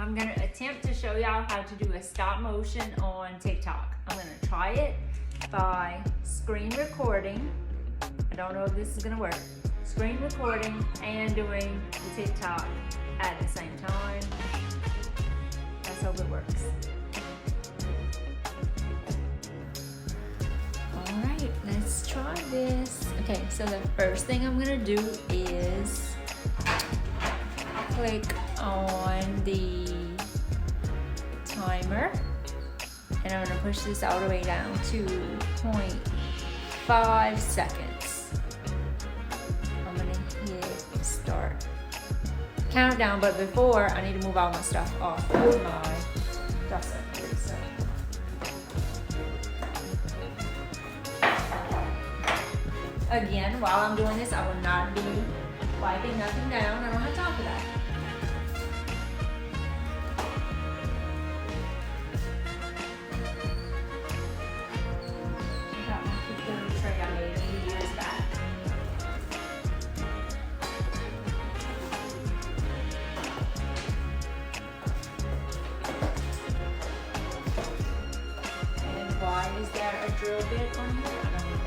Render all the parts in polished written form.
I'm gonna attempt to show y'all how to do a stop motion on TikTok. I'm gonna try it by screen recording. I don't know if this is gonna work. Screen recording and doing the TikTok at the same time. Let's hope it works. All right, let's try this. Okay, so the first thing I'm gonna do is click on the timer, and I'm gonna push this all the way down to 0.5 seconds. I'm gonna hit start countdown, but before I need to move all my stuff off of my dresser. So again, while I'm doing this, I will not be wiping nothing down. I don't have time for that. I got my cookie tray I made a few years back. And why is there a drill bit on here? I don't know.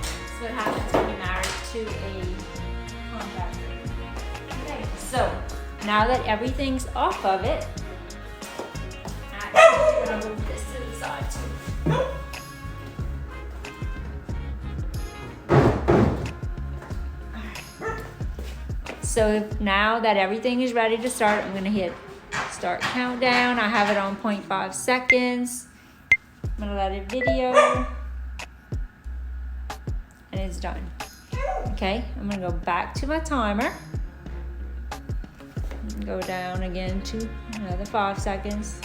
That's what happens when you're married to a contractor. Okay, so now that everything's off of it, I'm gonna move this to the side too. So now that everything is ready to start, I'm gonna hit start countdown. I have it on 0.5 seconds. I'm gonna let it video. And it's done. Okay, I'm gonna go back to my timer. Go down again to another 5 seconds.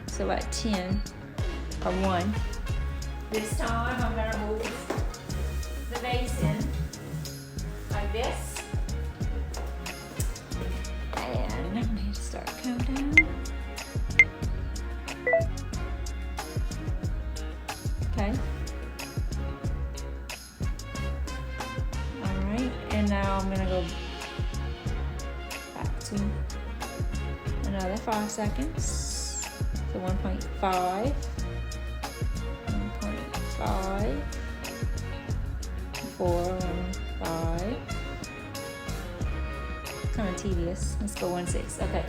So at 10 or 1. This time I'm gonna move the basin like this. And I'm gonna start countdown. Okay. And now I'm gonna go back to another 5 seconds. So 1.5, 1.5, 4.15. Kind of tedious. Let's go 1.6. Okay.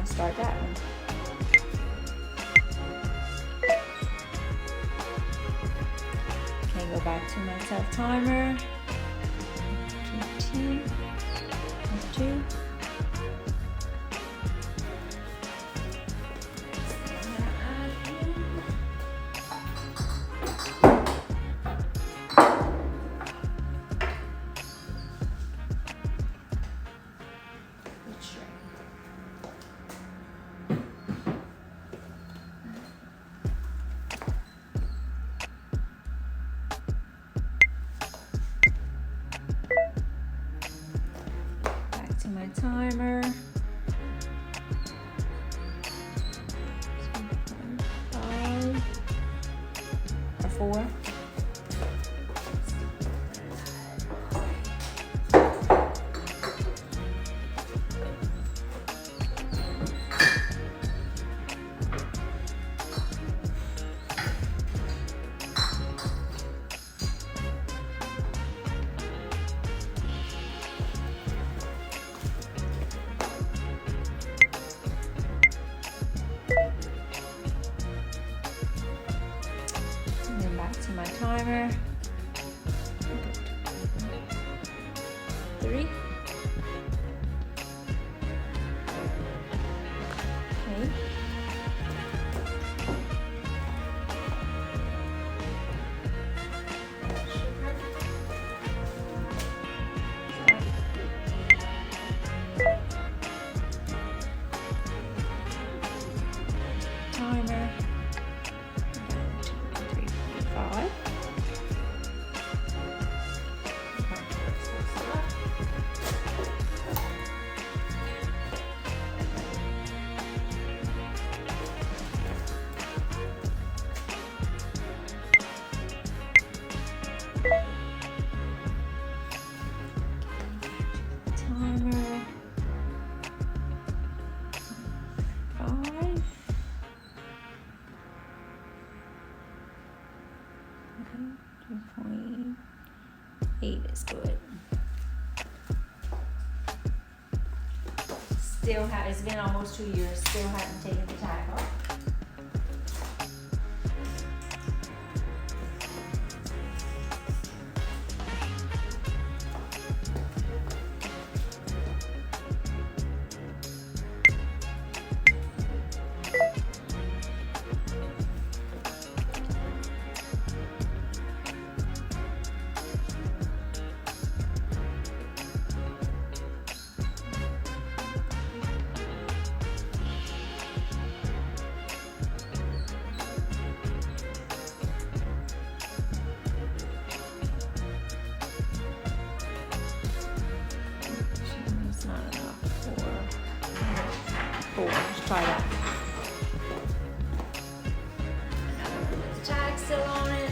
Start that one. Okay, go back to my self timer. 10, 2. My timer. 5 or 4. To my timer. 3. Okay. Timer. 1, 2, 3, 4, 5. 8 is good. It's been almost 2 years, still haven't taken the tag off. Let's try that. Another one with the tag still on it.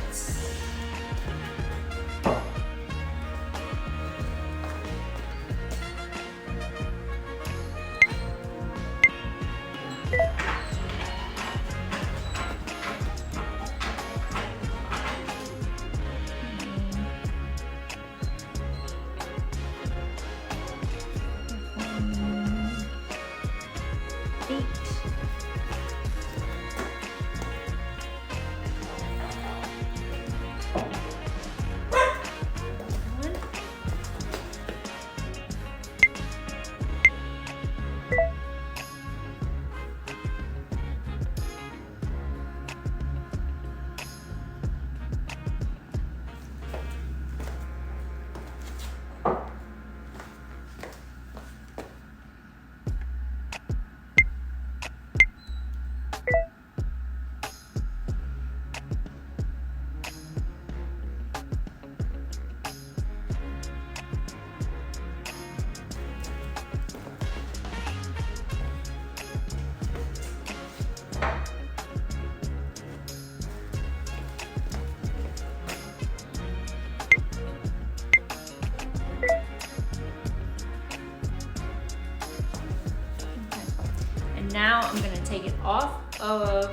Now I'm going to take it off of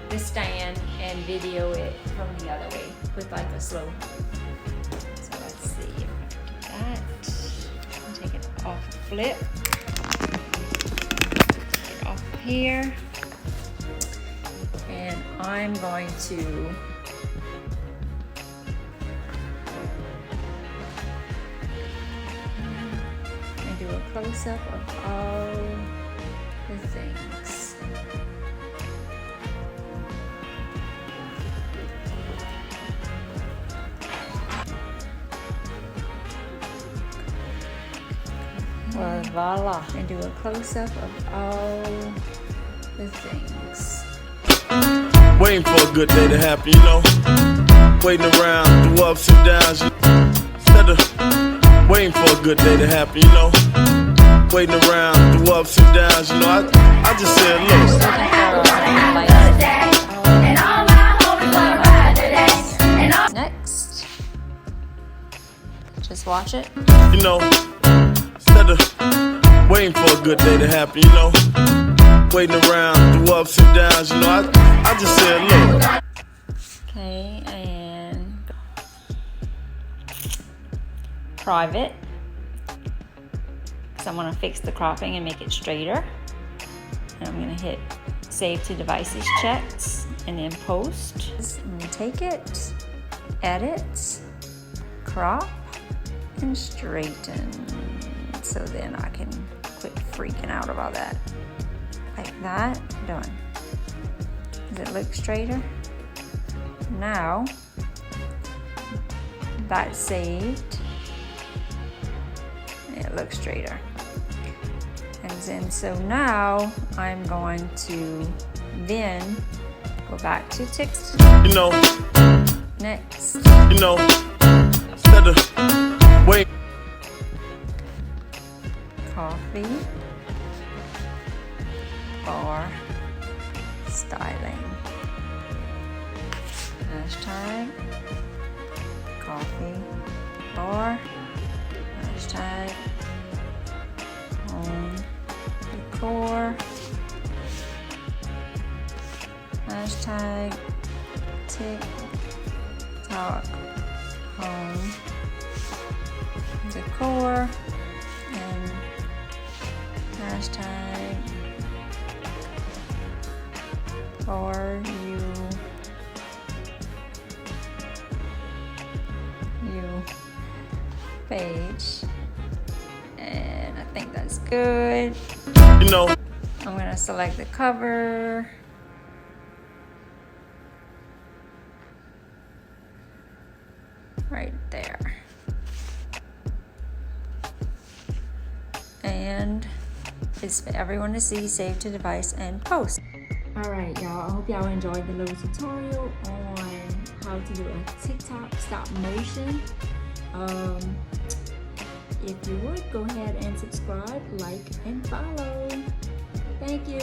the stand and video it from the other way with like a slow. So let's see if I can do that. I'll take it off the flip. Take it off here. And I'm going to do a close-up of all the things. Well, voila. And do a close-up of all the things. Waiting for a good day to happen, you know. Waiting around through ups and downs. Instead of waiting for a good day to happen, you know. Waiting around through ups and downs, you know. I just said, look. Next, just watch it. You know, instead of waiting for a good day to happen, you know. Waiting around through ups and downs, you know. I just said, look. Okay, and private. So I'm going to fix the cropping and make it straighter. And I'm going to hit save to devices checks and then post. I'm going to take it, edit, crop, and straighten. So then I can quit freaking out about that. Like that, done. Does it look straighter? Now, that's saved. It looks straighter. And then, so now I'm going to then go back to text. You know. Next. You know. Instead of wait. Coffee. Bar. Styling. Hashtag. Coffee. Bar. Hashtag. Home. Decor. Hashtag. Tik Tok. home decor and hashtag for you page, and I think that's good. You know, I'm gonna select the cover. Right there. And it's for everyone to see, save to device, and post. Alright y'all, I hope y'all enjoyed the little tutorial on how to do a TikTok stop motion. If you would, go ahead and subscribe, like, and follow. Thank you.